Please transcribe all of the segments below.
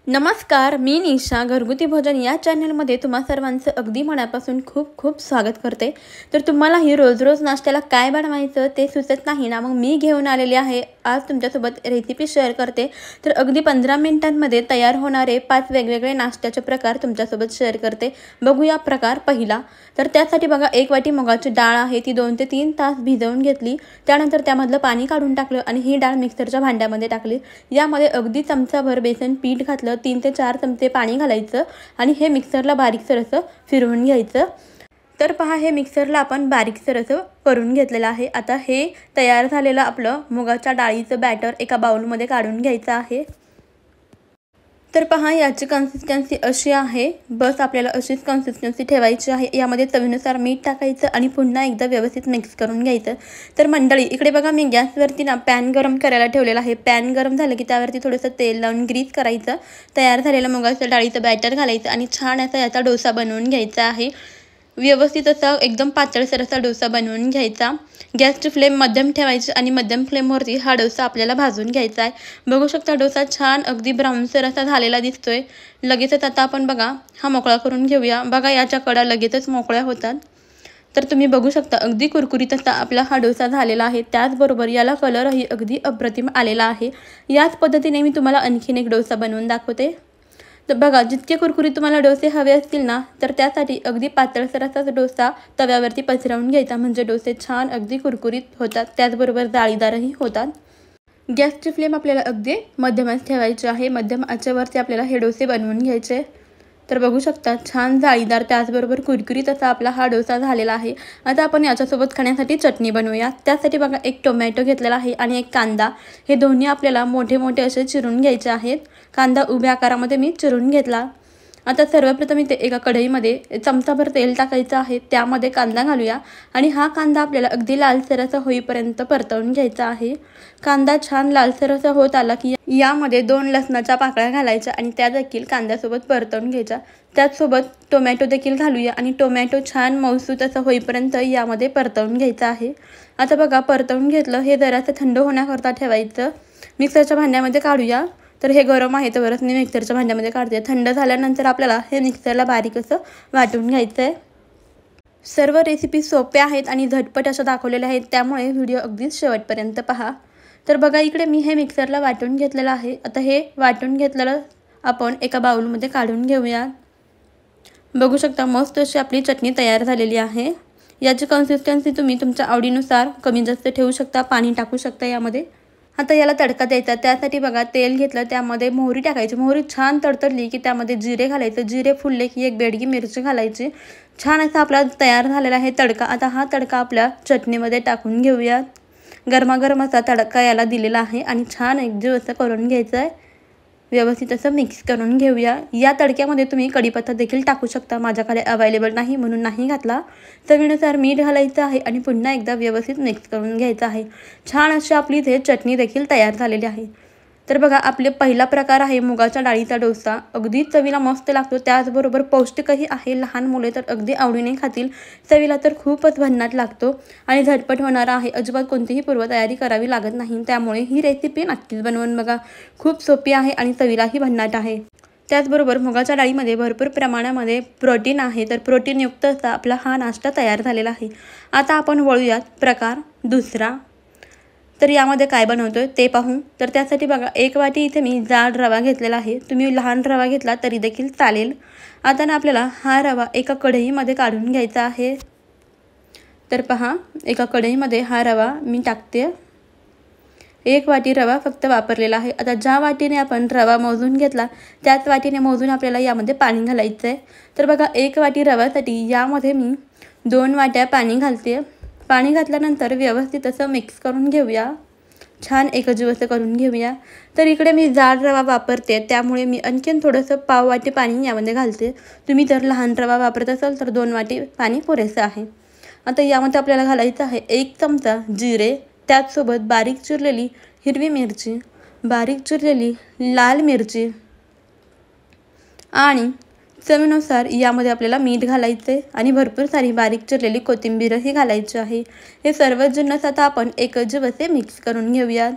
नमस्कार, मी निशा घरगुती भोजन या चॅनलमध्ये तुम्हा सर्वांचं अगदी मनापासून खूप खूप स्वागत करते। तर तुम्हालाही रोज रोज नाश्त्याला काय बनवायचं ते सुचत नाही ना, मग मी घेऊन आलेली आहे आज तुमच्यासोबत रेसिपी शेअर करते। तर अगदी 15 मिनिटांमध्ये तयार होणारे 5 वेगवेगळे नाश्त्याचे प्रकार तुमच्यासोबत शेअर करते। बघूया प्रकार पहिला। तर त्यासाठी बघा, 1 वाटी मुगाची डाळ आहे, ती 2 ते 3 तास भिजवून घेतली। त्यानंतर त्यामधलं पाणी काढून टाकलं आणि ही डाळ मिक्सरच्या भांड्यामध्ये टाकली। यामध्ये अगदी चमचाभर बेसन पीठ घातलं, 3 ते 4 चमचे पाणी घालायचं आणि हे मिक्सरला बारीकसर असं फिरवून घ्यायचं। तर पहा, हे मिक्सरला आपण बारीकसर असं करून घेतलेलं आहे। आता हे तयार झालेलं आपलं मुगाच्या डाळीचं बॅटर एका बाउलमध्ये काढून घ्यायचं आहे। तर पहा, याची कन्सिस्टन्सी अशी आहे, बस आपल्याला अशीच कन्सिस्टन्सी ठेवायची आहे। यामध्ये चवीनुसार मीठ टाकायचं आणि पुन्हा एकदा व्यवस्थित मिक्स करून घ्यायचं। तर मंडळी, इकडे बघा, मी गॅसवरती ना पॅन गरम करायला ठेवलेला आहे। पॅन गरम झालं की त्यावरती थोडंसं तेल लावून ग्रीस करायचं, तयार झालेलं मुगाच्या डाळीचं बॅटर घालायचं आणि छान असा याचा डोसा बनवून घ्यायचा आहे। व्यवस्थित असा एकदम पातळसर असा डोसा बनवून घ्यायचा। गॅसची फ्लेम मध्यम ठेवायची आणि मध्यम फ्लेमवरती हा डोसा आपल्याला भाजून घ्यायचा आहे। बघू शकता, डोसा छान अगदी ब्राऊनसर असा झालेला दिसतोय। लगेचच आता आपण बघा हा मोकळा करून घेऊया। बघा, याच्या कडा लगेचच मोकळ्या होतात। तर तुम्ही बघू शकता, अगदी कुरकुरीत असा आपला हा डोसा झालेला आहे। त्याचबरोबर याला कलरही अगदी अप्रतिम आलेला आहे। याच पद्धतीने मी तुम्हाला आणखीन एक डोसा बनवून दाखवते। तर बघा, जितके कुरकुरीत तुम्हाला डोसे हवे असतील ना, तर त्यासाठी अगदी पातळसर असाच डोसा तव्यावरती पसरवून घ्यायचा, म्हणजे डोसे छान अगदी कुरकुरीत होतात, त्याचबरोबर जाळीदारही होतात। गॅसची फ्लेम आपल्याला अगदी मध्यमच ठेवायची आहे। मध्यम आचेवरती आपल्याला हे डोसे बनवून घ्यायचे। तर बघू शकता, छान जाळीदार त्याचबरोबर कुरकुरीत असा आपला हा डोसा झालेला आहे। आता आपण याच्यासोबत खाण्यासाठी चटणी बनवूया। त्यासाठी बघा, 1 टोमॅटो घेतलेला आहे आणि 1 कांदा, हे दोन्ही आपल्याला मोठे मोठे असे चिरून घ्यायचे आहेत। कांदा उभ्या आकारामध्ये मी चिरून घेतला। आता सर्वप्रथम इथे एका कढईमध्ये चमचाभर तेल टाकायचं आहे, त्यामध्ये कांदा घालूया आणि हा कांदा आपल्याला अगदी लालसर असा होईपर्यंत परतवून घ्यायचा आहे। कांदा छान लालसर असा होत आला की यामध्ये 2 लसणाच्या पाकळ्या घालायच्या आणि त्या देखील कांद्यासोबत परतवून घ्यायच्या। त्याचसोबत टोमॅटो देखील घालूया आणि टोमॅटो छान मऊसूत असं होईपर्यंत यामध्ये परतवून घ्यायचं आहे। आता बघा, परतवून घेतलं, हे जरासं थंड होण्याकरता ठेवायचं। मिक्सरच्या भांड्यामध्ये काढूया। तर हे गरम आहे, तर मी मिक्सरच्या भांड्यामध्ये काढते। थंड झाल्यानंतर आपल्याला हे मिक्सरला बारीक असं वाटून घ्यायचं आहे। सर्व रेसिपी सोप्या आहेत आणि झटपट अशा दाखवलेल्या आहेत, त्यामुळे व्हिडिओ अगदीच शेवटपर्यंत पहा। तर बघा, इकडे मी हे मिक्सरला वाटून घेतलेलं आहे। आता हे वाटून घेतलेलं आपण एका बाउलमध्ये काढून घेऊया। बघू शकता, मस्त अशी आपली चटणी तयार झालेली आहे। याची कन्सिस्टन्सी तुम्ही तुमच्या आवडीनुसार कमी जास्त ठेवू शकता, पाणी टाकू शकता यामध्ये। आता याला तडका द्यायचा। त्यासाठी बघा, तेल घेतलं, त्यामध्ये मोहरी टाकायची। मोहरी छान तडतडली की त्यामध्ये जिरे घालायचं। जिरे फुलले की 1 बेडगी मिरची घालायची। छान असा आपला तयार झालेला आहे तडका। आता हा तडका आपल्या चटणीमध्ये टाकून घेऊया। गरमागरम असा तडका याला दिलेला आहे आणि छान एकजीव असं करून घ्यायचं आहे। व्यवस्थित असं मिक्स करून घेऊया। या तडक्यामध्ये तुम्ही कढीपत्ता देखील टाकू शकता, माझ्याकडे अवेलेबल नाही म्हणून नाही घातला। चवीनुसार मीठ घालायचं आहे आणि पुन्हा एकदा व्यवस्थित मिक्स करून घ्यायचं आहे। छान अशी आपली इथे चटणी देखील तयार झालेली आहे। तर बघा, आपले पहिला प्रकार आहे मुगाच्या डाळीचा डोसा। अगदी चवीला मस्त लागतो, त्याचबरोबर पौष्टिकही आहे। लहान मुले तर अगदी आवडीने खातील। चवीला तर खूपच भन्नाट लागतो आणि झटपट होणारा आहे। अजिबात कोणतीही पूर्वतयारी करावी लागत नाही, त्यामुळे ही रेसिपी नक्कीच बनवून बघा। खूप सोपी आहे आणि चवीलाही भन्नाट आहे। त्याचबरोबर मुगाच्या डाळीमध्ये भरपूर प्रमाणामध्ये प्रोटीन आहे, तर प्रोटीनयुक्त असा आपला हा नाश्ता तयार झालेला आहे। आता आपण वळूयात प्रकार दुसरा। तर यामध्ये काय बनवतोय ते पाहू। तर त्यासाठी बघा, 1 वाटी इथे मी जाड रवा घेतलेला आहे। तुम्ही लहान रवा घेतला तरी देखील चालेल। आता ना आपल्याला हा रवा एका कढईमध्ये काढून घ्यायचा आहे। तर पहा, एका कढईमध्ये हा रवा मी टाकते। 1 वाटी रवा फक्त वापरलेला आहे। आता ज्या वाटीने आपण रवा मोजून घेतला त्याच वाटीने मोजून आपल्याला यामध्ये पाणी घालायचं आहे। तर बघा, 1 वाटी रव्यासाठी यामध्ये मी 2 वाट्या पाणी घालते। पाणी घातल्यानंतर व्यवस्थित असं मिक्स करून घेऊया। छान एकजीव असं करून घेऊया। तर इकडे मी जाड रवा वापरते, त्यामुळे मी आणखीन थोडंसं पाव वाटी पाणी यामध्ये घालते। तुम्ही जर लहान रवा वापरत असाल तर 2 वाटी पाणी पुरेसं आहे। आता यामध्ये आपल्याला घालायचं आहे 1 चमचा जिरे, त्याचसोबत बारीक चिरलेली हिरवी मिरची, बारीक चिरलेली लाल मिरची आणि चवीनुसार यामध्ये आपल्याला मीठ घालायचे आणि भरपूर सारी बारीक चिरलेली कोथिंबीरही घालायची आहे। हे सर्व जिन्नस आता आपण एकजीव असे मिक्स करून घेऊया।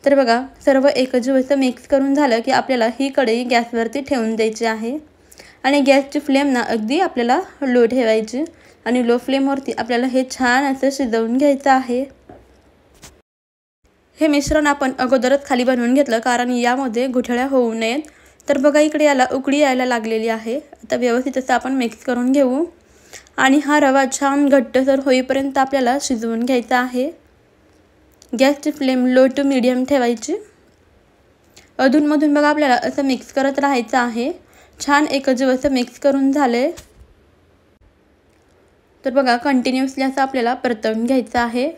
तर बघा सर्व एकजीव असं मिक्स करून झालं की आपल्याला ही कढई गॅसवरती ठेवून द्यायची आहे आणि गॅसची फ्लेम ना अगदी आपल्याला लो ठेवायची आणि लो फ्लेमवरती आपल्याला हे छान असं शिजवून घ्यायचं आहे। हे मिश्रण आपण अगोदरच खाली बनवून घेतलं कारण यामध्ये गुठळ्या होऊ नयेत। तर बघा इकडे याला उकळी यायला लागलेली आहे। आता व्यवस्थित असं आपण मिक्स करून घेऊ आणि हा रवा छान घट्टसर होईपर्यंत आपल्याला शिजवून घ्यायचा आहे। गॅसची फ्लेम लो टू मीडियम ठेवायची। अधूनमधून बघा आपल्याला असं मिक्स करत राहायचं आहे। छान एकजीव असं मिक्स करून झाले तर बघा कंटिन्युअसली असं आपल्याला परतवून घ्यायचं आहे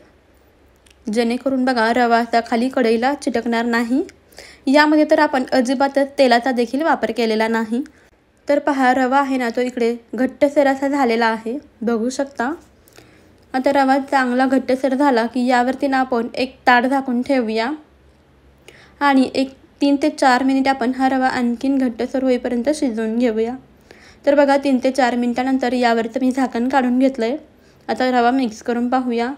जेणेकरून बघा रवा असा खाली कढईला चिटकणार नाही। यामध्ये तर आपण अजिबातच तेलाचा देखील वापर केलेला नाही। तर पहा रवा आहे ना तो इकडे घट्टसर असा झालेला आहे, बघू शकता। आता रवा चांगला घट्टसर झाला की यावरती ना आपण एक ताट झाकून ठेवूया आणि 3 ते 4 मिनिट आपण हा रवा आणखीन घट्टसर होईपर्यंत शिजवून घेऊया। तर बघा 3 ते 4 मिनिटानंतर यावरचं मी झाकण काढून घेतलंय। आता रवा मिक्स करून पाहूया।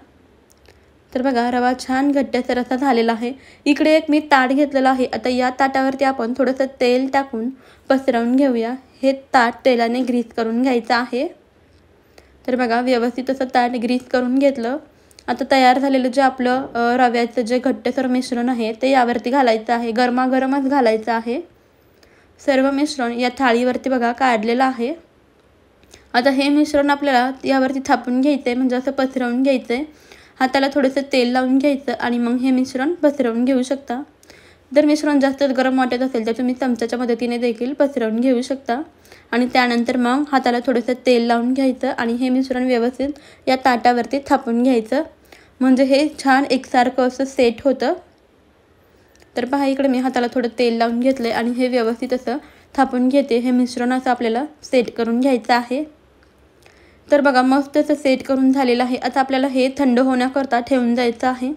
तर बघा रवा छान घट्टसर असा झालेला आहे। इकडे एक मी ताट घेतलेला आहे। आता या ताटावरती आपण थोडंसं तेल टाकून पसरवून घेऊया। हे ताट तेलाने ग्रीस करून घ्यायचं आहे। तर बघा व्यवस्थित असं ताट ग्रीस करून घेतलं। आता तयार झालेलं जे आपलं रव्याचं जे घट्टसर मिश्रण आहे ते यावरती घालायचं आहे। गरमागरमच घालायचं आहे। सर्व मिश्रण या थाळीवरती बघा काढलेलं आहे। आता हे मिश्रण आपल्याला यावरती थापून घ्यायचं आहे, म्हणजे असं पसरवून घ्यायचं आहे। हाताला थोडंसं तेल लावून घ्यायचं आणि मग हे मिश्रण पसरवून घेऊ शकता। जर मिश्रण जास्त गरम वाटत असेल तर तुम्ही चमच्याच्या मदतीने देखील पसरवून घेऊ शकता आणि त्यानंतर मग हाताला थोडंसं तेल लावून घ्यायचं आणि हे मिश्रण व्यवस्थित या ताटावरती थापून घ्यायचं, म्हणजे हे छान एकसारखं असं सेट होतं। तर पहा इकडे मी हाताला थोडं तेल लावून घेतलंय आणि हे व्यवस्थित असं थापून घेते। हे मिश्रण असं आपल्याला सेट करून घ्यायचं आहे। तर बघा मस्त असं सेट करून झालेलं आहे। आता आपल्याला हे थंड होण्याकरता ठेवून जायचं आहे।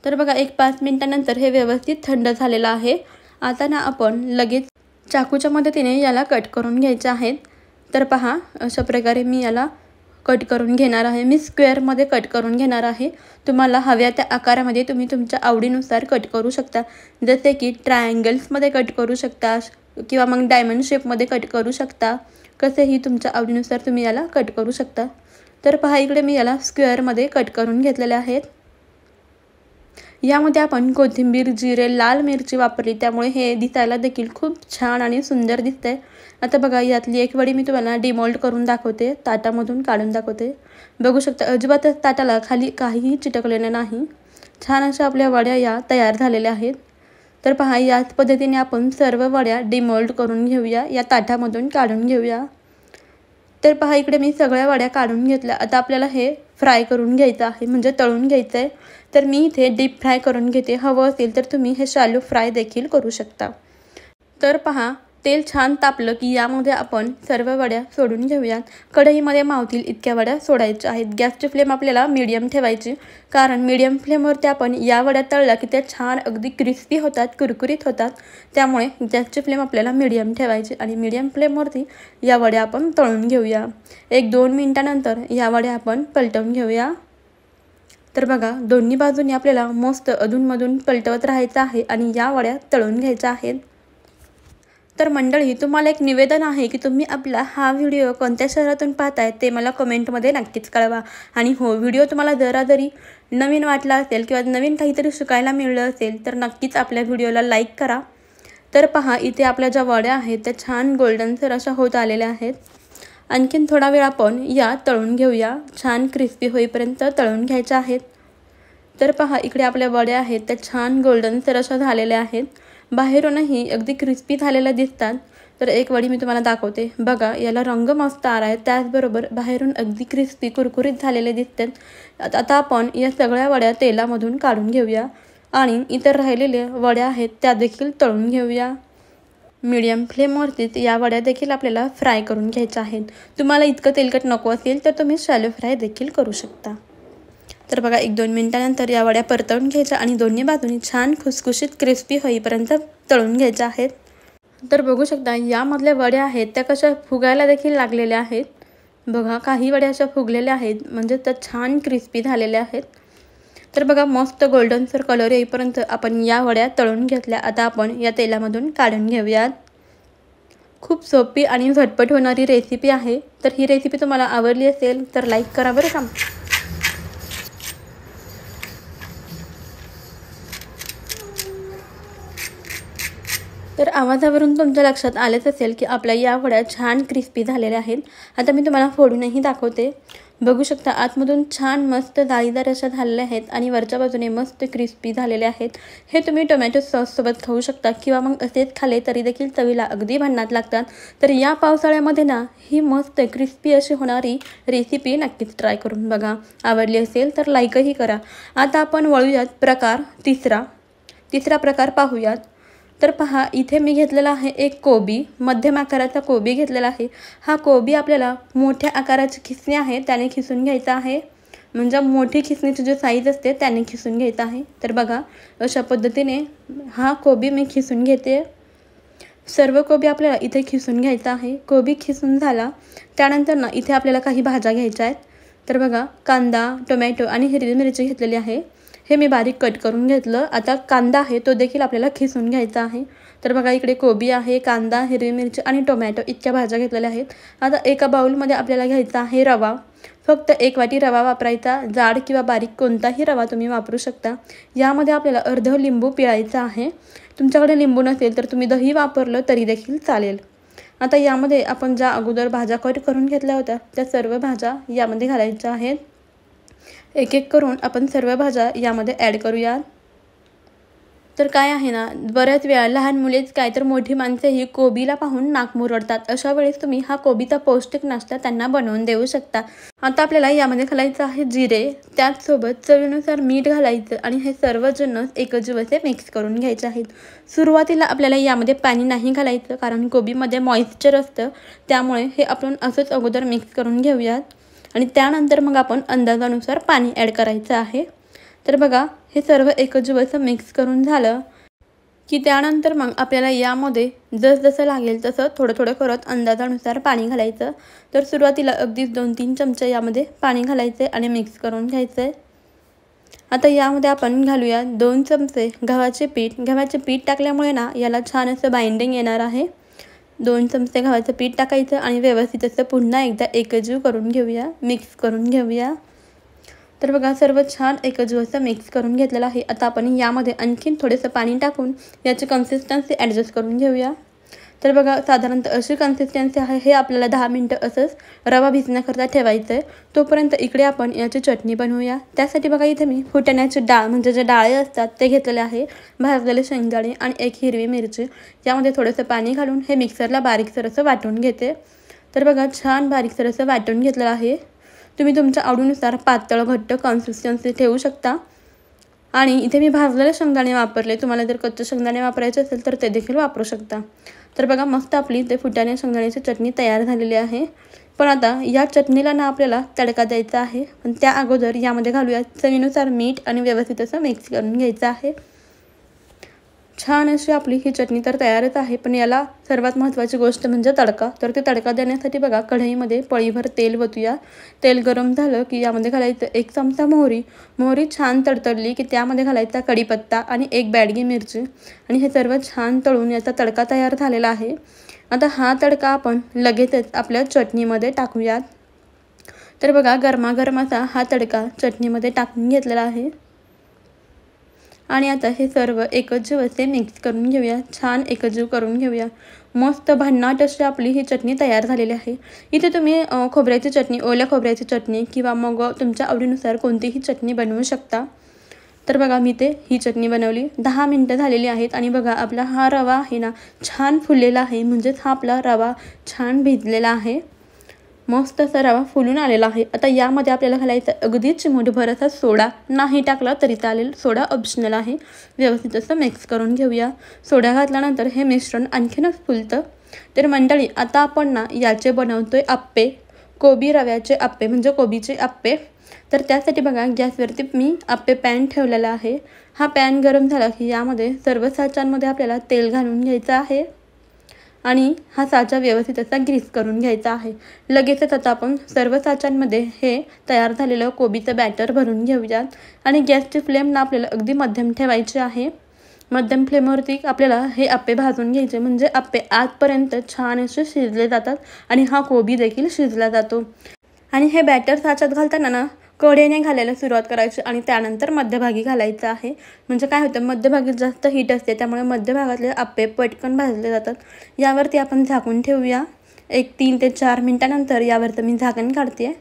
तर बघा 5 मिनिटानंतर हे व्यवस्थित थंड झालेलं आहे। आता ना आपण लगेच चाकूच्या मदतीने याला कट करून घ्यायचे आहेत। तर पहा अशा प्रकारे मी याला कट करून घेणार आहे। मी स्क्वेअरमध्ये कट करून घेणार आहे। तुम्हाला हव्या त्या आकारामध्ये तुम्ही तुमच्या आवडीनुसार कट करू शकता, जसे की ट्रायंगल्समध्ये कट करू शकता किंवा मग डायमंड शेपमध्ये कट करू शकता। कसेही तुमच्या आवडीनुसार तुम्ही याला कट करू शकता। तर पहा इकडे मी याला स्क्वेअरमध्ये कट करून घेतलेले आहेत। यामध्ये आपण कोथिंबीर, जिरे, लाल मिरची वापरली, त्यामुळे हे दिसायला देखील खूप छान आणि सुंदर दिसतंय। आता बघा यातली एक वडी मी तुम्हाला डिमोल्ड करून दाखवते, ताटामधून काढून दाखवते। बघू शकता अजिबातच ताटाला खाली काहीही चिटकलेलं नाही। छान अशा आपल्या वड्या या तयार झालेल्या आहेत। तर पहा याच पद्धतीने आपण सर्व वड्या डिमोल्ड करून घेऊया, या ताटामधून काढून घेऊया। तर पहा इकडे मी सगळ्या वड्या काढून घेतल्या। आता आपल्याला हे फ्राय करून घ्यायचं आहे, म्हणजे तळून घ्यायचं आहे। तर मी इथे डीप फ्राय करून घेते, हवं असेल तर तुम्ही हे शॅलो फ्राय देखील करू शकता। तर पहा तेल छान तापलं की यामध्ये आपण सर्व वड्या सोडून घेऊयात। कढईमध्ये मावतील इतक्या वड्या सोडायच्या आहेत। गॅसची फ्लेम आपल्याला मीडियम ठेवायची, कारण मीडियम फ्लेमवरती आपण या वड्या तळल्या की त्या छान अगदी क्रिस्पी होतात, कुरकुरीत होतात। त्यामुळे गॅसची फ्लेम आपल्याला मीडियम ठेवायची आणि मीडियम फ्लेमवरती या वड्या आपण तळून घेऊया। 1-2 मिनिटानंतर या वड्या आपण पलटवून घेऊया। तर बघा दोन्ही बाजूंनी आपल्याला मस्त अधूनमधून पलटवत राहायचं आहे आणि या वड्या तळून घ्यायच्या आहेत। तर मंडळी तुम्हाला एक निवेदन आहे की तुम्ही आपला हा व्हिडिओ कोणत्या शहरातून पाहताय ते मला कमेंटमध्ये नक्कीच कळवा। आणि हो, व्हिडिओ तुम्हाला जरी नवीन वाटला असेल किंवा नवीन काहीतरी शिकायला मिळलं असेल तर नक्कीच आपल्या व्हिडिओला लाईक करा। तर पहा इथे आपल्या ज्या वड्या आहेत त्या छान गोल्डनसर अशा होत आलेल्या आहेत। आणखीन थोडा वेळ आपण या तळून घेऊया, छान क्रिस्पी होईपर्यंत तळून घ्यायच्या आहेत। तर पहा इकडे आपल्या वड्या आहेत त्या छान गोल्डनसर अशा झालेल्या आहेत, बाहेरूनही अगदी क्रिस्पी झालेल्या दिसतात। तर एक वडी मी तुम्हाला दाखवते, बघा याला रंग मस्त आला आहे, त्याचबरोबर बाहेरून अगदी क्रिस्पी कुरकुरीत झालेले दिसतात। आता आपण या सगळ्या वड्या तेलामधून काढून घेऊया आणि इतर राहिलेल्या वड्या आहेत त्या देखील तळून घेऊया। मीडियम फ्लेमवरतीच या वड्या देखील आपल्याला फ्राय करून घ्यायच्या आहेत। तुम्हाला इतकं तेलकट नको असेल तर तुम्ही शॅलो फ्राय देखील करू शकता। तर बघा 1-2 मिनिटानंतर या वड्या परतवून घ्यायच्या आणि दोन्ही बाजूनी छान खुसखुशीत क्रिस्पी होईपर्यंत तळून घ्यायच्या आहेत। तर बघू शकता यामधल्या वड्या आहेत त्या कशा फुगायला देखील लागलेल्या आहेत। बघा काही वड्या अशा फुगलेल्या आहेत, म्हणजे त्या छान क्रिस्पी झालेल्या आहेत। तर बघा मस्त गोल्डनसर कलर येईपर्यंत आपण या वड्या तळून घेतल्या. आता आपण या तेलामधून काढून घेऊयात. खूप सोपी आणि झटपट होणारी रेसिपी आहे. तर ही रेसिपी तुम्हाला आवडली असेल तर लाईक करा बरं का. तर आवाजावरून तुमच्या लक्षात आलेच असेल की आपल्या या वड्या छान क्रिस्पी झालेल्या आहेत. आता मी तुम्हाला फोडूनही दाखवते. बघू शकता आतमधून छान मस्त जाळीदार अशा झालेल्या आहेत आणि वरच्या बाजूने मस्त क्रिस्पी झालेले आहेत. हे तुम्ही टोमॅटो सॉससोबत खाऊ शकता किंवा मग असेच खाले तरी देखील चवीला अगदी भन्नाट लागतात. तर या पावसाळ्यामध्ये ना ही मस्त क्रिस्पी अशी होणारी रेसिपी नक्कीच ट्राय करून बघा. आवडली असेल तर लाईकही करा. आता आपण वळूयात प्रकार तिसरा प्रकार पाहूयात. तर पहा इथे मी घेतलेला आहे एक कोबी, मध्यम आकाराचा कोबी घेतलेला आहे. हा कोबी आपल्याला मोठ्या आकाराची खिसणी आहे त्याने खिसून घ्यायचा आहे. म्हणजे मोठी खिसणीची जी साईज असते त्याने खिसून घ्यायचा आहे. तर बघा अशा पद्धतीने हा कोबी मी खिसून घेते. सर्व कोबी आपल्याला इथे खिसून घ्यायचा आहे. कोबी खिसून झाला त्यानंतर ना इथे आपल्याला काही भाज्या घ्यायच्या आहेत. तर बघा कांदा, टोमॅटो आणि हिरवी मिरची घेतलेली आहे. हे मी बारीक कट करून घेतलं. आता कांदा आहे तो देखील आपल्याला खिसून घ्यायचा आहे. तर बघा इकडे कोबी आहे, कांदा, हिरवी मिरची आणि टोमॅटो इतक्या भाज्या घेतलेल्या आहेत. आता एका बाउलमध्ये आपल्याला घ्यायचा आहे रवा. फक्त 1 वाटी रवा वापरायचा. जाड किंवा बारीक कोणताही रवा तुम्ही वापरू शकता. यामध्ये आपल्याला अर्ध लिंबू पिळायचा आहे. तुमच्याकडे लिंबू नसेल तर तुम्ही दही वापरलं तरी देखील चालेल. आता यामध्ये आपण ज्या अगोदर भाज्या कट करून घेतल्या होत्या त्या सर्व भाज्या यामध्ये घालायच्या आहेत. एक एक करून आपण सर्व भाज्या यामध्ये ॲड करूया. तर काय आहे ना बऱ्याच वेळा लहान मुलेच काय तर मोठी माणसेही कोबीला पाहून नाक मुरडतात. अशा वेळेस तुम्ही हा कोबीचा पौष्टिक नाश्ता त्यांना बनवून देऊ शकता. आता आपल्याला यामध्ये घालायचं आहे जिरे, त्याचसोबत चवीनुसार मीठ घालायचं आणि हे सर्व जिन्नस एकजीव असे मिक्स करून घ्यायचे आहेत. सुरुवातीला आपल्याला यामध्ये पाणी नाही घालायचं कारण कोबीमध्ये मॉइश्चर असतं. त्यामुळे हे आपण असंच अगोदर मिक्स करून घेऊयात आणि त्यानंतर मग आपण अंदाजानुसार पाणी ॲड करायचं आहे. तर बघा हे सर्व एकजीव असं मिक्स करून झालं की त्यानंतर मग आपल्याला यामध्ये जसं लागेल तसं थोडं करत अंदाजानुसार पाणी घालायचं. तर सुरुवातीला अगदीच 2-3 चमचे यामध्ये पाणी घालायचे आणि मिक्स करून घ्यायचं. आता यामध्ये आपण घालूया 2 चमचे गव्हाचे पीठ. गव्हाचे पीठ टाकल्यामुळे ना याला छान असं बाइंडिंग येणार आहे. 2 चमचे गव्हाचं पीठ टाकायचं आणि व्यवस्थित असं पुन्हा एकदा एकजीव करून घेऊया, मिक्स करून घेऊया. तर बघा सर्व छान एकजीव असं मिक्स करून घेतलेलं आहे. आता आपण यामध्ये आणखीन थोडंसं पाणी टाकून याची कन्सिस्टन्सी ॲडजस्ट करून घेऊया. तर बघा साधारणतः अशी कन्सिस्टन्सी आहे. हे आपल्याला 10 मिनटं असंच रवा भिजण्याकरता ठेवायचं आहे. तोपर्यंत इकडे आपण याची चटणी बनवूया. त्यासाठी बघा इथे मी फुटाण्याची डाळ म्हणजे जे डाळे असतात ते घेतलेले आहे, भाजलेले शेंगदाणे आणि 1 हिरवी मिरची. यामध्ये थोडंसं पाणी घालून हे मिक्सरला बारीकसर असं वाटून घेते. तर बघा छान बारीकसर असं वाटून घेतलेलं आहे. तुम्ही तुमच्या आवडीनुसार पातळ घट्ट कन्सिस्टन्सी ठेवू शकता. आणि इथे मी भाजलेले शेंगदाणे वापरले. तुम्हाला जर कच्चे शेंगदाणे वापरायचे असेल तर ते देखील वापरू शकता. तर बघा मस्त आपली इथे फुटाणे शेंगदाण्याची चटणी तयार झालेली आहे. पण आता या चटणीला ना आपल्याला तडका द्यायचा आहे. पण त्या अगोदर यामध्ये घालूया चवीनुसार मीठ आणि व्यवस्थित असं मिक्स करून घ्यायचं आहे. छान अशी आपली ही चटणी तर तयारच आहे. पण याला सर्वात महत्त्वाची गोष्ट म्हणजे तडका. तर ते तडका देण्यासाठी बघा कढईमध्ये पळीभर तेल ओतूया. तेल गरम झालं की यामध्ये घालायचं 1 चमचा मोहरी. मोहरी छान तडतडली की त्यामध्ये घालायचा कढीपत्ता आणि 1 बॅडगी मिरची आणि हे सर्व छान तळून याचा तडका तयार झालेला आहे. आता हा तडका आपण लगेचच आपल्या चटणीमध्ये टाकूयात. तर बघा गरमागरम असा हा तडका चटणीमध्ये टाकून घेतलेला आहे. आणि आता हे सर्व एकजीव असे मिक्स करून घेऊया, छान एकजीव करून घेऊया. मस्त भन्नाट अशी आपली ही चटणी तयार झालेली आहे. इथे तुम्ही खोबऱ्याची चटणी, ओल्या खोबऱ्याची चटणी किंवा मग तुमच्या आवडीनुसार कोणतीही चटणी बनवू शकता. तर बघा मी ही चटणी बनवली. 10 मिनटं झालेली आहेत आणि बघा आपला हा रवा आहे ना छान फुललेला आहे. म्हणजेच हा आपला रवा छान भिजलेला आहे. मस्त असा रवा फुलून आलेला आहे. आता यामध्ये आपल्याला घालायचा अगदीच चिमूटभर असा सोडा. नाही टाकला तरी चालेल, सोडा ऑप्शनल आहे. व्यवस्थित असं मिक्स करून घेऊया. सोडा घातल्यानंतर हे मिश्रण आणखीनच फुलतं. तर मंडळी आता आपण ना याचे बनवतोय आप्पे, कोबी रव्याचे आप्पे म्हणजे कोबीचे आप्पे. तर त्यासाठी बघा गॅसवरती मी आप्पे पॅन ठेवलेला आहे. हा पॅन गरम झाला की यामध्ये सर्व साचांमध्ये आपल्याला तेल घालून घ्यायचं आहे. आणि हा साचा व्यवस्थित असा ग्रीस करून घ्यायचा आहे। लगेचच आता आपण सर्व साच्यांमध्ये हे तयार झालेलं कोबीचं बॅटर भरून घेऊयात आणि गॅसची फ्लेम ना आपल्याला अगदी मध्यम ठेवायची आहे। मध्यम फ्लेमवरती आपल्याला हे आप्पे भाजून घ्यायचे, म्हणजे आप्पे आतपर्यंत छान असे शिजले जातात आणि हा कोबी देखील शिजला जातो। आणि हे बॅटर साच्यात घालताना ना कडेने घालायला सुरुवात करायची आणि त्यानंतर मध्यभागी घालायचं आहे। म्हणजे काय होतं, मध्यभागी जास्त हीट असते, त्यामुळे मध्यभागातले आप्पे पटकन भाजले जातात। यावरती आपण झाकून ठेवूया। एक 3 ते 4 मिनिटानंतर यावरती मी झाकण काढते।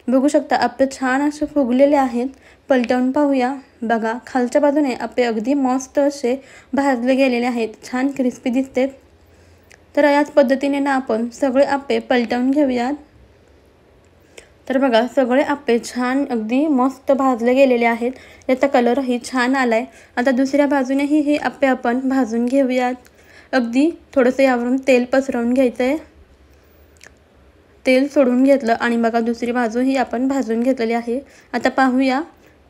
बघू शकता आप्पे छान असे फुगलेले आहेत। पलटवून पाहूया। बघा, खालच्या बाजूने आप्पे अगदी मस्त असे भाजले गेलेले आहेत, छान क्रिस्पी दिसतात। तर याच पद्धतीने ना आपण सगळे आप्पे पलटवून घेऊयात। तर बघा, सगळे आप्पे छान अगदी मस्त भाजले गेलेले आहेत। याचा कलरही छान आलाय। आता दुसऱ्या बाजूनेही हे आप्पे आपण भाजून घेऊयात। अगदी थोडंसं यावरून तेल पसरवून घ्यायचं आहे। तेल सोडून घेतलं आणि बघा दुसरी बाजूही आपण भाजून घेतलेली आहे। आता पाहूया।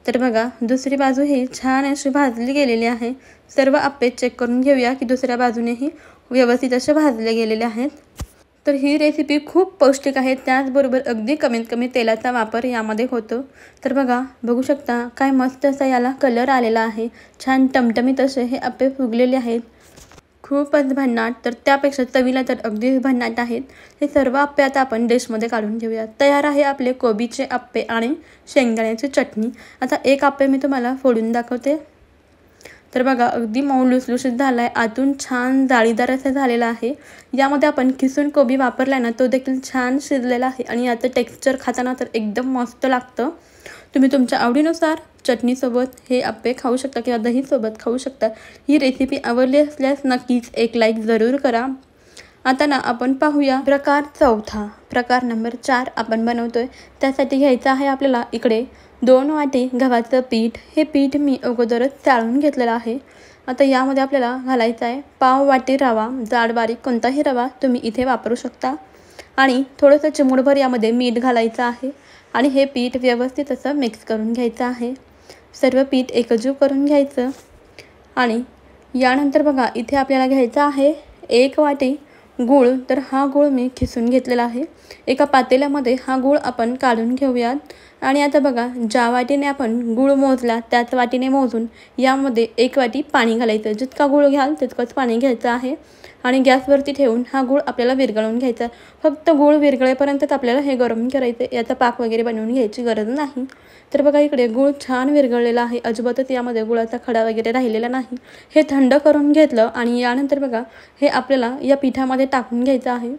तर बघा, दुसरी बाजूही छान अशी भाजली गेलेली आहे। सर्व आप्पे चेक करून घेऊया की दुसऱ्या बाजूनेही व्यवस्थित असे भाजले गेलेले आहेत। तर ही रेसिपी खूप पौष्टिक आहे, त्याचबरोबर अगदी कमीत कमी तेलाचा वापर यामध्ये होतो। तर बघू शकता काय मस्त असा याला कलर आलेला आहे। छान टमटमीत असे हे आप्पे फुगलेले आहेत, खूपच भन्नाट। तर त्यापेक्षा चवीला तर अगदीच भन्नाट आहेत। हे सर्व आप्पे आता आपण डिशमध्ये काढून घेऊया। तयार आहे आपले कोबीचे आप्पे आणि शेंगदाण्याची चटणी। आता एक आप्पे मी तुम्हाला फोडून दाखवते। तर बघा, अगदी मऊ लुसलुशीत झाला आहे, आतून छान जाळीदार असं झालेला आहे। यामध्ये आपण किसून कोबी वापरला ना, तो देखील छान शिजलेला आहे आणि याचं टेक्स्चर खाताना तर एकदम मस्त लागतं। तुम्ही तुमच्या आवडीनुसार चटणीसोबत हे आप्पे खाऊ शकता किंवा दहीसोबत खाऊ शकता। ही रेसिपी आवडली असल्यास नक्कीच एक लाईक जरूर करा। आता ना आपण पाहूया प्रकार चौथा। प्रकार नंबर 4 आपण बनवतोय। त्यासाठी घ्यायचं आहे आपल्याला इकडे 2 वाटी गव्हाचं पीठ। हे पीठ मी अगोदरच चाळून घेतलेलं आहे। आता यामध्ये आपल्याला घालायचा आहे पाव वाटी रवा, जाड बारीक कोणताही रवा तुम्ही इथे वापरू शकता। आणि थोडंसं चिमूटभर यामध्ये मीठ घालायचं आहे आणि हे पीठ व्यवस्थित असं मिक्स करून घ्यायचं आहे। सर्व पीठ एकजीव करून घ्यायचं आणि यानंतर बघा, इथे आपल्याला घ्यायचा आहे 1 वाटी गूळ। तर हा गूळ मी खिसून घेतलेला आहे। एका पातेल्यामध्ये हा गूळ आपण काढून घेऊयात आणि आता बघा, ज्या वाटीने आपण गूळ मोजला त्याच वाटीने मोजून यामध्ये 1 वाटी पाणी घालायचं। जितका गूळ घ्याल तितकंच पाणी घ्यायचं आहे आणि गॅसवरती ठेवून हा गूळ आपल्याला विरघळून घ्यायचा। फक्त गूळ विरघळेपर्यंतच आपल्याला हे गरम करायचं, याचा पाक वगैरे बनवून घ्यायची गरज नाही। तर बघा, इकडे गूळ छान विरघळलेला आहे, अजिबातच यामध्ये गुळाचा खडा वगैरे राहिलेला नाही। हे थंड करून घेतलं आणि यानंतर बघा, हे आपल्याला या पिठामध्ये टाकून घ्यायचं आहे।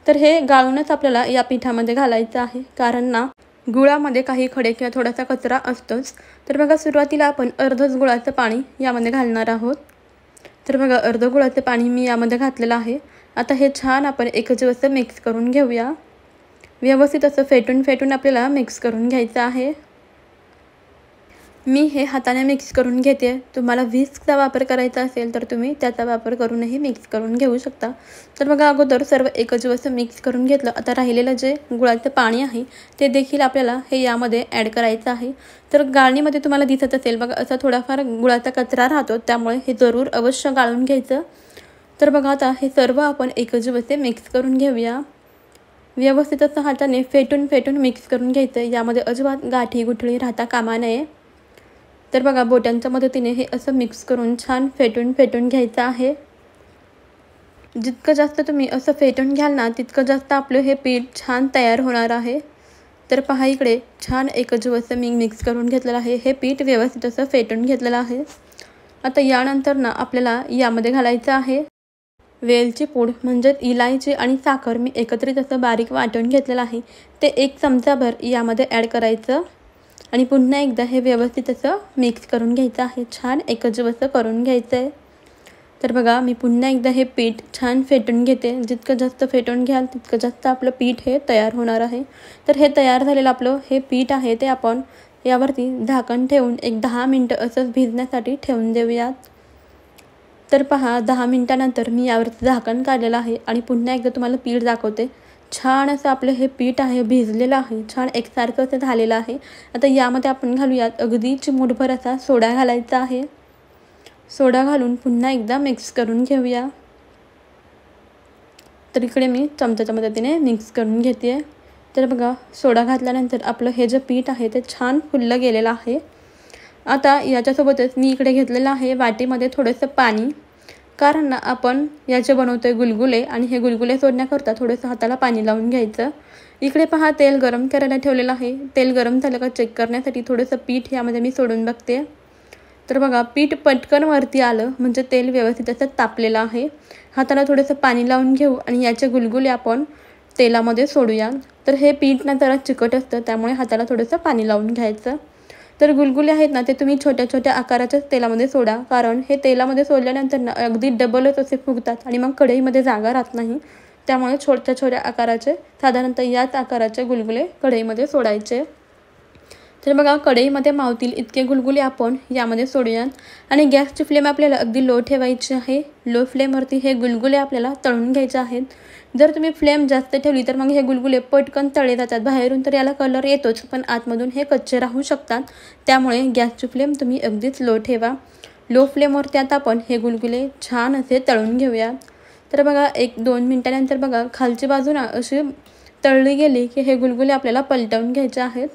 तर हे गाळूनच आपल्याला या पिठामध्ये घालायचं आहे, कारण ना गुळामध्ये काही खडे किंवा थोडासा कचरा असतोच। तर बघा, सुरुवातीला आपण अर्धच गुळाचं पाणी यामध्ये घालणार आहोत। तर बघा, अर्ध गुळाचं पाणी मी यामध्ये घातलेलं आहे। आता हे छान आपण एकजीव असं मिक्स करून घेऊया। व्यवस्थित असं फेटून आपल्याला मिक्स करून घ्यायचं आहे। मी हे हाताने मिक्स करून घेते। तुम्हाला व्हिस्कचा वापर करायचा असेल तर तुम्ही त्याचा वापर करूनही मिक्स करून घेऊ शकता। तर बघा, अगोदर सर्व एकजीव असं मिक्स करून घेतलं। आता राहिलेलं जे गुळाचं पाणी आहे ते देखील आपल्याला हे यामध्ये ॲड करायचं आहे। तर गाळणीमध्ये तुम्हाला दिसत असेल बघा, असा थोडाफार गुळाचा कचरा राहतो, त्यामुळे हे जरूर अवश्य गाळून घ्यायचं। तर बघा, आता हे सर्व आपण एकजीव असे मिक्स करून घेऊया। व्यवस्थित असं हाताने फेटून मिक्स करून घ्यायचं। यामध्ये अजिबात गाठी गुठळी राहता कामा नये। तर बघा, बोटांच्या मदतीने हे असं मिक्स करून छान फेटून घ्यायचं आहे। जितकं जास्त तुम्ही असं फेटून घ्याल ना, तितकं जास्त आपलं हे पीठ छान तयार होणार आहे। तर पहा, इकडे छान एकजीव असं मी मिक्स करून घेतलेलं आहे। हे पीठ व्यवस्थित असं फेटून घेतलेलं आहे। आता यानंतर ना आपल्याला यामध्ये घालायचं आहे वेलची पूड, म्हणजेच इलायची आणि साखर मी एकत्रित असं बारीक वाटून घेतलेलं आहे। ते 1 चमचाभर यामध्ये ॲड करायचं आणि पुन्हा एकदा हे व्यवस्थित असं मिक्स करून घ्यायचं आहे। छान एकजीव असं करून घ्यायचं आहे। तर बघा, मी पुन्हा एकदा हे पीठ छान फेटून घेते। जितकं जास्त फेटून घ्याल तितकं जास्त आपलं पीठ हे तयार होणार आहे। तर हे तयार झालेलं आपलं हे पीठ आहे ते आपण यावरती झाकण ठेवून एक 10 मिनिटं असंच भिजण्यासाठी ठेवून देऊयात। तर पहा, 10 मिनिटानंतर मी यावरती झाकण काढलेलं आहे आणि पुन्हा एकदा तुम्हाला पीठ दाखवते। छान असं आपलं हे पीठ आहे, भिजलेलं आहे, छान एकसारखं असं झालेलं आहे। आता यामध्ये आपण घालूयात अगदी चिमूटभर असा सोडा घालायचा आहे। सोडा घालून पुन्हा एकदा मिक्स करून घेऊया। तर इकडे मी चमच्याच्या मदतीने मिक्स करून घेते आहे। तर बघा सोडा घातल्यानंतर आपलं हे जे पीठ आहे ते छान फुललं गेलेलं आहे। आता याच्यासोबतच मी इकडे घेतलेलं आहे वाटीमध्ये थोडंसं पाणी, कारण ना आपण याचे बनवतोय गुलगुले आणि हे गुलगुले सोडण्याकरता थोडंसं हाताला पाणी लावून घ्यायचं। इकडे पहा तेल गरम करायला ठेवलेलं आहे। तेल गरम झालं का चेक करण्यासाठी थोडंसं पीठ यामध्ये मी सोडून बघते। तर बघा पीठ पटकन वरती आलं म्हणजे तेल व्यवस्थित असं तापलेलं आहे। हाताला थोडंसं पाणी लावून घेऊ आणि याचे गुलगुले आपण तेलामध्ये सोडूया। तर हे पीठ ना जरा चिकट असतं, त्यामुळे हाताला थोडंसं पाणी लावून घ्यायचं। तर गुलगुले आहेत ना ते तुम्ही छोट्या छोट्या आकाराच्याच तेलामध्ये सोडा, कारण हे तेलामध्ये सोडल्यानंतर ना अगदी डबलच असे फुगतात आणि मग कढईमध्ये जागा राहत नाही। त्यामुळे छोट्या छोट्या आकाराचे, साधारणतः याच आकाराचे गुलगुले कढईमध्ये सोडायचे। तर बघा कढईमध्ये मावतील इतके गुलगुले आपण यामध्ये सोडूयात आणि गॅसची फ्लेम आपल्याला अगदी लो ठेवायची आहे। लो फ्लेमवरती हे गुलगुले आपल्याला तळून घ्यायचे आहेत। जर तुम्ही फ्लेम जास्त ठेवली तर मग हे गुलगुले पटकन तळले जातात। बाहेरून तर याला कलर येतोच, पण आतमधून हे कच्चे राहू शकतात। त्यामुळे गॅसची फ्लेम तुम्ही अगदीच लो ठेवा। लो फ्लेमवरती आता आपण हे गुलगुले छान असे तळून घेऊया। तर बघा 1-2 मिनिटानंतर बघा खालची बाजू ना अशी तळली गेली की हे गुलगुले आपल्याला पलटवून घ्यायचे आहेत।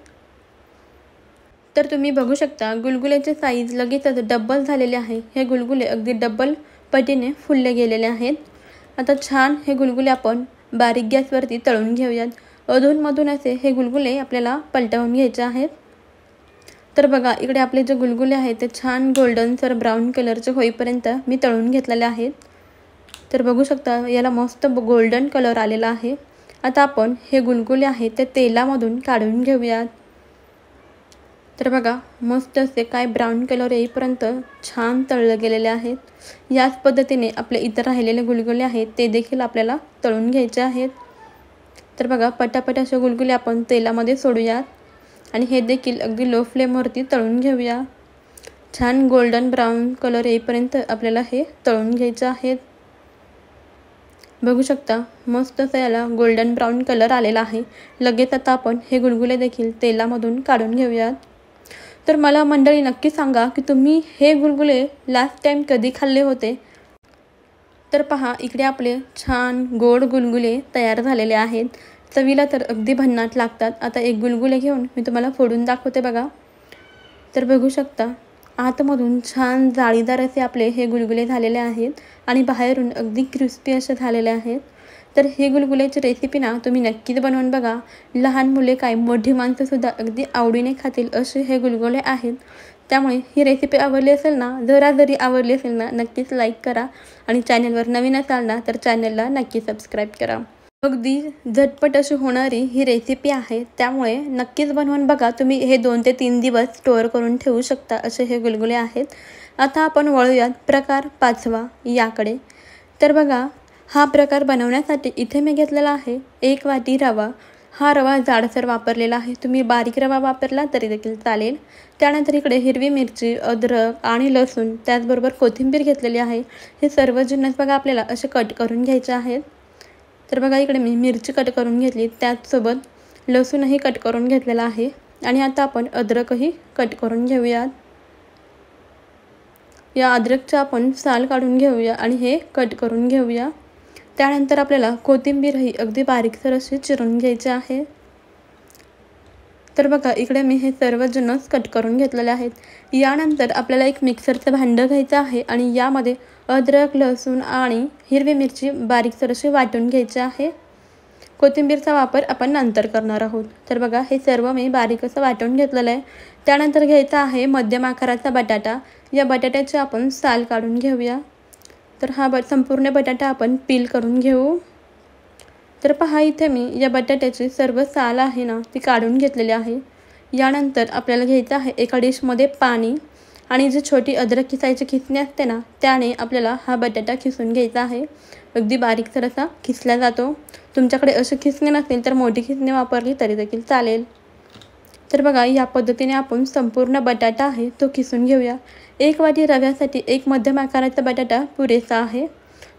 तर तुम्ही बघू शकता गुलगुल्याचे साईज लगेचच डबल झालेले आहे। हे गुलगुले अगदी डबल पटीने फुलले गेलेले आहेत। आता छान हे गुलगुले आपण बारीक गॅसवरती तळून घेऊयात। अधूनमधून असे हे गुलगुले आपल्याला पलटवून घ्यायचे आहेत। तर बघा इकडे आपले जे गुलगुले आहेत ते छान गोल्डनसर ब्राऊन कलरचे होईपर्यंत मी तळून घेतलेले आहेत। तर बघू शकता याला मस्त गोल्डन कलर आलेला आहे। आता आपण हे गुलगुले आहेत ते तेलामधून काढून घेऊयात। तर बघा मस्त असे काय ब्राऊन कलर येईपर्यंत छान तळले गेलेले आहेत। याच पद्धतीने आपले इतर राहिलेले गुलगुले आहेत ते देखील आपल्याला तळून घ्यायचे आहेत। तर बघा पटापट असे गुलगुले आपण तेलामध्ये सोडूयात आणि हे देखील अगदी लो फ्लेमवरती तळून घेऊया। छान गोल्डन ब्राऊन कलर येईपर्यंत आपल्याला हे तळून घ्यायचे आहेत। बघू शकता मस्त असं याला गोल्डन ब्राऊन कलर आलेला आहे। लगेच आता आपण हे गुलगुले देखील तेलामधून काढून घेऊयात। तर मला मंडळी नक्की सांगा की तुम्ही हे गुलगुले लास्ट टाइम कधी खाल्ले होते। तर पहा इकडे आपले छान गोड गुलगुले तयार झालेले आहेत। चवीला तर अगदी भन्नाट लागतात। आता एक गुलगुले घेऊन मी तुम्हाला फोडून दाखवते बघा। तर बघू शकता आतमधून छान जाळीदार असे आपले हे गुलगुले झालेले आहेत आणि बाहेरून अगदी क्रिस्पी असे झालेले आहेत। तर हे गुलगुल्याची रेसिपी ना तुम्ही नक्कीच बनवून बघा। लहान मुले काय मोठी माणसंसुद्धा अगदी आवडीने खातील असे हे गुलगुले आहेत। त्यामुळे ही रेसिपी आवडली असेल ना, जरी आवडली असेल ना, नक्कीच लाईक करा आणि चॅनलवर नवीन असाल ना तर चॅनलला नक्की सबस्क्राईब करा। अगदी झटपट अशी होणारी ही रेसिपी आहे, त्यामुळे नक्कीच बनवून बघा। तुम्ही हे 2 ते 3 दिवस स्टोअर करून ठेवू शकता असे हे गुलगुले आहेत। आता आपण वळूयात प्रकार 5वा याकडे। तर बघा हा प्रकार बनवण्यासाठी इथे मी घेतलेला आहे 1 वाटी रवा। हा रवा जाडसर वापरलेला आहे, तुम्ही बारीक रवा वापरला तरी देखील चालेल। त्यानंतर इकडे हिरवी मिरची, अद्रक आणि लसूण, त्याचबरोबर कोथिंबीर घेतलेली आहे। हे सर्व जिन्नस बघा आपल्याला असे कट करून घ्यायचे आहेत। तर बघा इकडे मी मिरची कट करून घेतली, त्याचसोबत लसूणही कट करून घेतलेला आहे आणि आता आपण अद्रकही कट करून घेऊयात। या अद्रकचा आपण साल काढून घेऊया आणि हे कट करून घेऊया। त्यानंतर आपल्याला कोथिंबीरही अगदी बारीकसर अशी चिरून घ्यायची आहे। तर बघा इकडे मी हे सर्व जिन्नस कट करून घेतलेले आहेत। यानंतर आपल्याला एक मिक्सरचं भांडं घ्यायचं आहे आणि यामध्ये अद्रक, लसूण आणि हिरवी मिरची बारीकसर अशी वाटून घ्यायची आहे। कोथिंबीरचा वापर आपण नंतर करणार आहोत। तर बघा हे सर्व मी बारीक असं वाटून घेतलेलं आहे। त्यानंतर घ्यायचा आहे मध्यम आकाराचा बटाटा। या बटाट्याचे आपण साल काढून घेऊया। तर हा संपूर्ण बटाटा आपण पील करून घेऊ। तर पहा इथे मी या बटाट्याची सर्व साल आहे ना ती काढून घेतलेली आहे। यानंतर आपल्याला घ्यायचं आहे एका डिशमध्ये पाणी आणि जी छोटी अद्रक किसायची खिसणी असते ना त्याने आपल्याला हा बटाटा खिसून घ्यायचा आहे। अगदी बारीकसर असा खिसला जातो। तुमच्याकडे अशी खिसणी नसेल तर मोठी खिसणी वापरली तरी देखील चालेल। तर बघा या पद्धतीने आपण संपूर्ण बटाटा आहे तो खिसून घेऊया। 1 वाटी रव्यासाठी 1 मध्यम आकाराचा बटाटा पुरेसा आहे।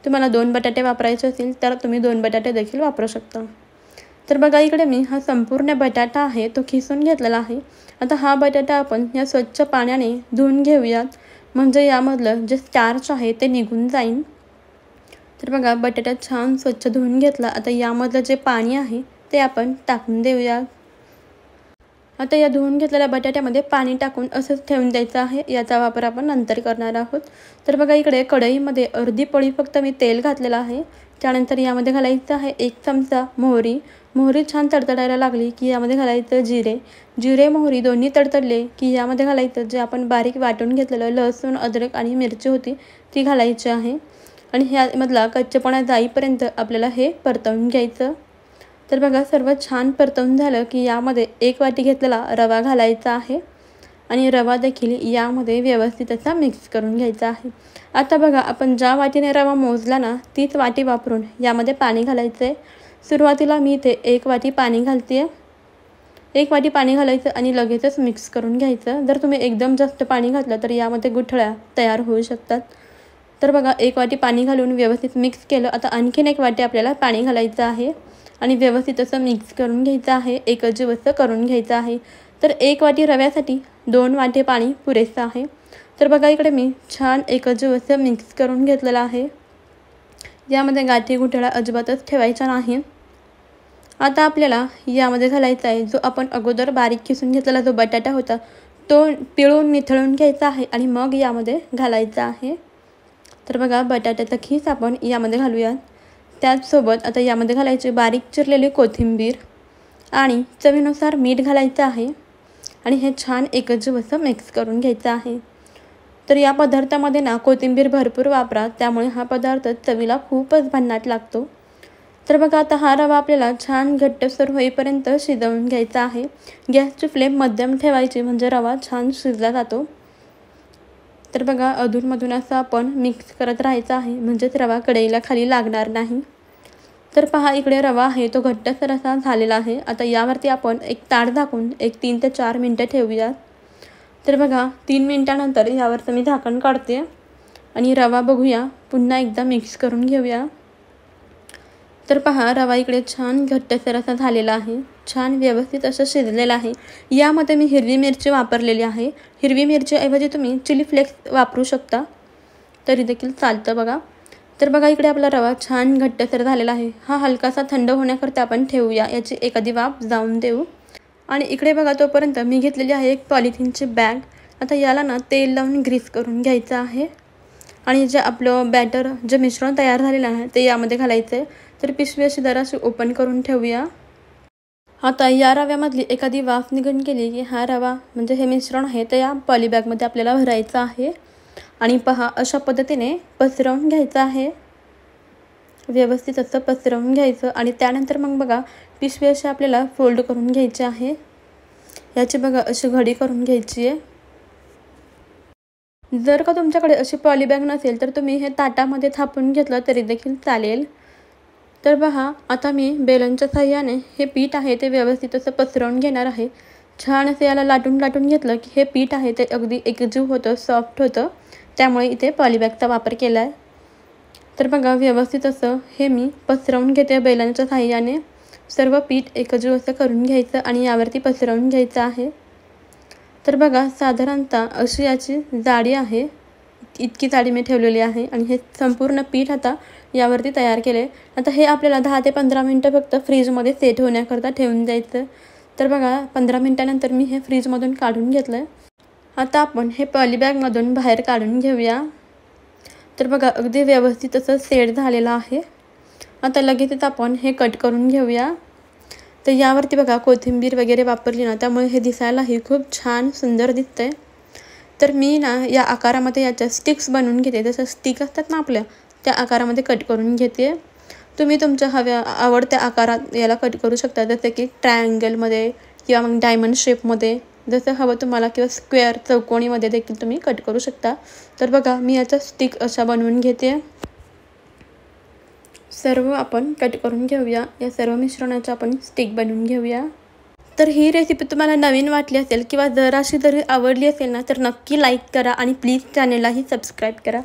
तुम्हाला 2 बटाटे वापरायचे असतील तर तुम्ही 2 बटाटे देखील वापरू शकता। तर बघा इकडे मी हा संपूर्ण बटाटा आहे तो खिसून घेतलेला आहे। आता हा बटाटा आपण या स्वच्छ पाण्याने धुवून घेऊयात, म्हणजे यामधलं जे स्टार्च आहे ते निघून जाईल। तर बघा बटाटा छान स्वच्छ धुवून घेतला. आता यामधलं जे पाणी आहे ते आपण टाकून देऊया. आता या धुवून घेतलेल्या बटाट्यामध्ये पाणी टाकून असंच ठेवून द्यायचं आहे. याचा वापर आपण नंतर करणार आहोत. तर बघा इकडे कढईमध्ये अर्धी पळी फक्त मी तेल घातलेलं आहे. त्यानंतर यामध्ये घालायचं आहे 1 चमचा मोहरी. मोहरी छान तडतडायला लागली की यामध्ये घालायचं जिरे मोहरी दोन्ही तडतडले की यामध्ये घालायचं जे आपण बारीक वाटून घेतलेलं लसूण, अद्रक आणि मिरची होती ती घालायची आहे. आणि ह्यामधला कच्चेपणा जाईपर्यंत आपल्याला हे परतवून घ्यायचं. तर बघा सर्व छान परतवून झालं की यामध्ये 1 वाटी घेतलेला रवा घालायचा आहे आणि रवा देखील यामध्ये व्यवस्थित असा मिक्स करून घ्यायचा आहे. आता बघा आपण ज्या वाटीने रवा मोजला ना तीच वाटी वापरून यामध्ये पाणी घालायचं आहे. सुरुवातीला मी इथे 1 वाटी पाणी घालते आहे. 1 वाटी पाणी घालायचं आणि लगेचच मिक्स करून घ्यायचं. जर तुम्ही एकदम जास्त पाणी घातलं तर यामध्ये गुठळ्या तयार होऊ शकतात. तर बघा 1 वाटी पाणी घालून व्यवस्थित मिक्स केलं. आता आणखीन 1 वाटी आपल्याला पाणी घालायचं आहे आणि व्यवस्थित असं मिक्स करून घ्यायचं आहे. एकजीव असं करून घ्यायचं आहे. तर 1 वाटी रव्यासाठी 2 वाटी पाणी पुरेसं आहे. तर बघा इकडे मी छान एकजीव असं मिक्स करून घेतलेलं आहे. यामध्ये गाठी गुठळ्या अजिबातच ठेवायच्या नाही. आता आपल्याला यामध्ये घालायचा आहे जो आपण अगोदर बारीक किसून घेतलेला जो बटाटा होता तो पिळून निथळून घ्यायचा आहे आणि मग यामध्ये घालायचा आहे. तर बघा बटाट्याचा खीस आपण यामध्ये घालूयात. त्याचसोबत आता यामध्ये घालायची बारीक चिरलेली कोथिंबीर आणि चवीनुसार मीठ घालायचं आहे आणि हे छान एकजीव असं मिक्स करून घ्यायचं आहे. तर या पदार्थामध्ये ना कोथिंबीर भरपूर वापरा, त्यामुळे हा पदार्थ चवीला खूपच भन्नाट लागतो. तर बघा आता हा रवा आपल्याला छान घट्टसर होईपर्यंत शिजवून घ्यायचा आहे. गॅसची फ्लेम मध्यम ठेवायची म्हणजे रवा छान शिजला जातो. तर बघा अधूनमधून असं आपण मिक्स करत राहायचं आहे म्हणजेच रवा कढईला खाली लागणार नाही. तर पहा इकडे रवा आहे तो घट्टसर असा झालेला आहे. आता यावरती आपण एक ताट झाकून 3 ते 4 मिनटं ठेवूयात. तर बघा 3 मिनटानंतर यावरचं मी झाकण काढते आणि रवा बघूया, पुन्हा एकदा मिक्स करून घेऊया. तर पहा रवा इकडे छान घट्टसर असा झालेला आहे. छान व्यवस्थित असं शिजलेलं आहे. यामध्ये मी हिरवी मिरची वापरलेली आहे. हिरवी मिरचीऐवजी तुम्ही चिली फ्लेक्स वापरू शकता तरी देखील चालतं बघा. तर बघा इकडे आपला रवा छान घट्टसर झालेला आहे. हा हलकासा थंड होण्याकरता आपण ठेवूया. याची एखादी वाफ जाऊन देऊ. आणि इकडे बघा तोपर्यंत मी घेतलेली आहे एक पॉलिथिनची बॅग. आता याला ना तेल लावून ग्रीस करून घ्यायचं आहे आणि जे आपलं बॅटर जे मिश्रण तयार झालेलं आहे ते यामध्ये घालायचं आहे. तर पिशवी अशी जराशी ओपन करून ठेवूया. आता या रव्यामधली एखादी वाफ निघून गेली की हा रवा म्हणजे हे मिश्रण आहे ते या पॉलिबॅगमध्ये आपल्याला भरायचं आहे आणि पहा अशा पद्धतीने पसरवून घ्यायचं आहे. व्यवस्थित असं पसरवून घ्यायचं आणि त्यानंतर मग बघा पिशवी अशी आपल्याला फोल्ड करून घ्यायची आहे. याची बघा अशी घडी करून घ्यायची आहे. जर का तुमच्याकडे अशी पॉलिबॅग नसेल तर तुम्ही हे ताटामध्ये थापून घेतलं तरी देखील चालेल. तर पहा आता मी बेलनच्या साहाय्याने हे पीठ आहे ते व्यवस्थित असं पसरवून घेणार आहे. छान असं याला लाटून लाटून घेतलं की हे पीठ आहे ते अगदी एकजीव होतं, सॉफ्ट होतं. त्यामुळे इथे पॉलिबॅगचा वापर केला आहे. तर बघा व्यवस्थित असं हे मी पसरवून घेते बेलनच्या साहाय्याने. सर्व पीठ एकजीव असं करून घ्यायचं आणि यावरती पसरवून घ्यायचं आहे. तर बघा साधारणतः अशी याची जाडी आहे. इतकी जाडी मी ठेवलेली आहे आणि हे संपूर्ण पीठ आता यावरती तयार केले. आता हे आपल्याला 10 ते 15 मिनटं फक्त फ्रीजमध्ये सेट होण्याकरता ठेवून द्यायचं. तर बघा 15 मिनटानंतर मी हे फ्रीजमधून काढून घेतलं आहे. आता आपण हे पॉलिबॅगमधून बाहेर काढून घेऊया. तर बघा अगदी व्यवस्थित असं सेट झालेलं आहे. आता लगेचच आपण हे कट करून घेऊया. तर यावरती बघा कोथिंबीर वगैरे वापरली ना त्यामुळे हे दिसायलाही खूप छान सुंदर दिसतंय. तर मी ना या आकारामध्ये याच्या स्टिक्स बनवून घेते. जसं स्टिक असतात ना आपल्या त्या आकारामध्ये कट करून घेते. तुम्ही तुमच्या आवडत्या आकारात याला कट करू शकता. जसं की ट्रायंगलमध्ये किंवा मग डायमंड शेपमध्ये जसं हवं तुम्हाला किंवा स्क्वेअर चौकोनीमध्ये देखील तुम्ही कट करू शकता. तर बघा मी याचा स्टिक अशा बनवून घेते. सर्व आपण कट करून घेऊया. या सर्व मिश्रणाचा आपण स्टिक बनवून घेऊया. तर ही रेसिपी तुम्हाला नवीन वाटली असेल किंवा जराशी जरी आवडली असेल ना तर नक्की लाईक करा आणि प्लीज चॅनललाही सबस्क्राईब करा.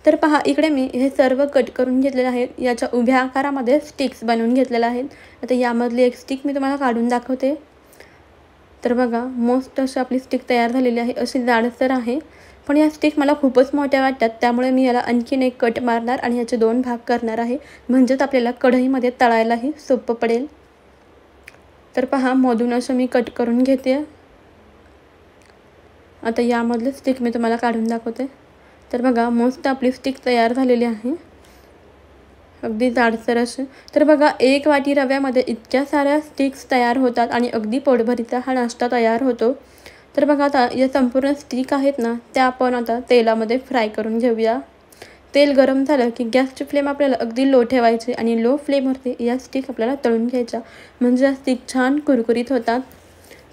तर पहा इकडे मी हे सर्व कट करून घेतलेलं आहे. याच्या उभ्या आकारामध्ये स्टिक्स बनवून घेतलेल्या आहेत. आता यामधली एक स्टिक मी तुम्हाला काढून दाखवते. तर बघा मस्त अशी आपली स्टिक तयार झालेली आहे. अशी जाडसर आहे. पण या स्टिक मला खूपच मोठ्या वाटतात, त्यामुळे मी याला आणखीन एक कट मारणार आणि याचे 2 भाग करणार आहे, म्हणजेच आपल्याला कढईमध्ये तळायलाही सोपं पडेल. तर पहा, मधून असं मी कट करून घेते. आता यामधले स्टिक मी तुम्हाला काढून दाखवते. तर बघा, मस्त आपली स्टिक तयार झालेली आहे, अगदी जाडसर असे. तर बघा, 1 वाटी रव्यामध्ये इतक्या साऱ्या स्टिक्स तयार होतात आणि अगदी पोटभरीचा हा नाश्ता तयार होतो. तर बघा, आता या संपूर्ण स्टिक आहेत ना, त्या आपण आता तेलामध्ये फ्राय करून घेऊया. तेल गरम झालं की गॅसची फ्लेम आपल्याला अगदी लो ठेवायची आणि लो फ्लेमवरती या स्टिक आपल्याला तळून घ्यायच्या, म्हणजे या स्टिक छान कुरकुरीत होतात.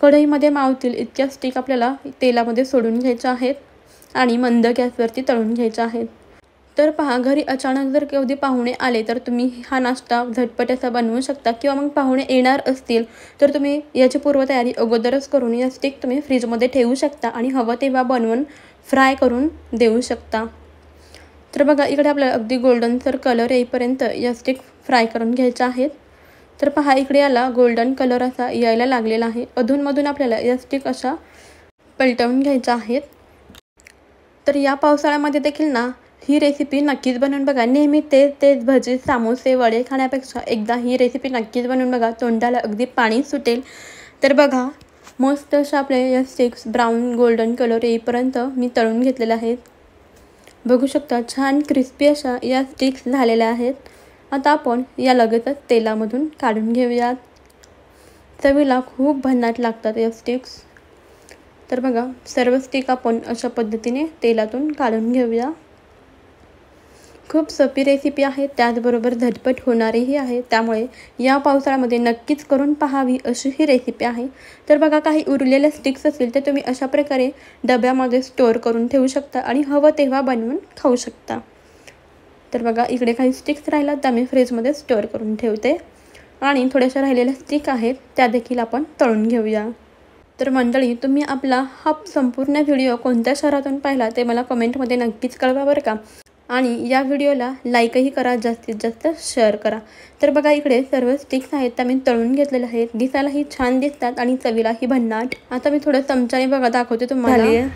कढईमध्ये मावतील इतक्या स्टिक आपल्याला तेलामध्ये सोडून घ्यायच्या आहेत आणि मंद गॅसवरती तळून घ्यायच्या आहेत. तर पहा, घरी अचानक जर कधी पाहुणे आले तर तुम्ही हा नाश्ता झटपट असा बनवू शकता, किंवा मग पाहुणे येणार असतील तर तुम्ही याची पूर्वतयारी अगोदरच करून या स्टिक तुम्ही फ्रीजमध्ये ठेवू शकता आणि हवं तेव्हा बनवून फ्राय करून देऊ शकता. तर बघा, इकडे आपल्याला अगदी गोल्डनसर कलर येईपर्यंत या स्टिक फ्राय करून घ्यायच्या आहेत. तर पहा, इकडे याला गोल्डन कलर असा यायला लागलेला आहे. अधूनमधून आपल्याला या स्टिक अशा पलटवून घ्यायच्या आहेत. तर या पावसाळ्यामध्ये देखील ना ही रेसिपी नक्कीच बनवून बघा. नेहमी तेच भजी, समोसे, वडे खाण्यापेक्षा एकदा ही रेसिपी नक्कीच बनवून बघा, तोंडाला अगदी पाणी सुटेल. तर बघा, मस्त अशा आपल्या या स्टिक्स ब्राऊन गोल्डन कलर येईपर्यंत मी तळून घेतलेल्या आहेत. बघू शकता, छान क्रिस्पी अशा या स्टिक्स झालेल्या आहेत. आता आपण या लगेचच तेलामधून काढून घेऊयात. चवीला खूप भन्नाट लागतात या स्टिक्स. तर बघा, सर्व स्टिक आपण अशा पद्धतीने तेलातून काढून घेऊया. खूप सोपी रेसिपी आहे, त्याचबरोबर झटपट होणारीही आहे, त्यामुळे या पावसाळ्यामध्ये नक्कीच करून पाहावी अशी ही रेसिपी आहे. तर बघा, काही उरलेल्या स्टिक्स असतील तर तुम्ही अशा प्रकारे डब्यामध्ये स्टोअर करून ठेवू शकता आणि हवं तेव्हा बनवून खाऊ शकता. तर बघा, इकडे काही स्टिक्स राहिला तर मी फ्रीजमध्ये स्टोअर करून ठेवते आणि थोड्याशा राहिलेल्या स्टिक आहेत त्या देखील आपण तळून घेऊया. तर मंडळी, तुम्ही आपला हा संपूर्ण व्हिडिओ कोणत्या शहरातून पाहिला ते मला कमेंटमध्ये नक्कीच कळवा बरं का. आणि या व्हिडिओला लाईकही करा, जास्तीत जास्त शेअर करा. तर बघा, इकडे सर्व स्टिक्स आहेत त्या मी तळून घेतलेल्या आहेत. दिसायलाही छान दिसतात आणि चवीलाही भन्नाट. आता मी थोडं चमच्याने बघा दाखवते तुम्हाला.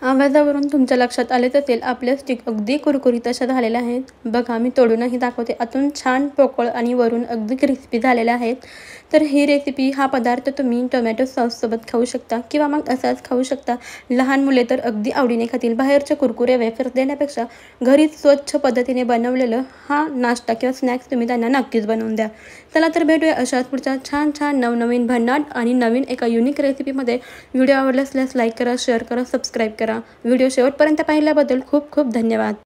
आवाजावरून तुमच्या लक्षात आलेच असेल, आपल्या स्टिक अगदी कुरकुरीत अशा झालेल्या आहेत. बघा, मी तोडूनही दाखवते. आतून छान पोकळ आणि वरून अगदी क्रिस्पी झालेल्या आहेत. तर ही रेसिपी, हा पदार्थ तुम्ही टोमॅटो सॉससोबत खाऊ शकता किंवा मग असाच खाऊ शकता. लहान मुले तर अगदी आवडीने खातील. बाहेरचे कुरकुरे वेफर्स देण्यापेक्षा घरीच स्वच्छ पद्धतीने बनवलेलं हा नाश्ता किंवा स्नॅक्स तुम्ही त्यांना नक्कीच बनवून द्या. चला तर भेटूया अशाच पुढच्या छान छान नवनवीन भन्नाट आणि नवीन एका युनिक रेसिपीमध्ये. व्हिडिओ आवडला असल्यास लाईक करा, शेअर करा, सबस्क्राईब करा. व्हिडिओ शेवटपर्यंत पाहिल्याबद्दल खूप खूप धन्यवाद.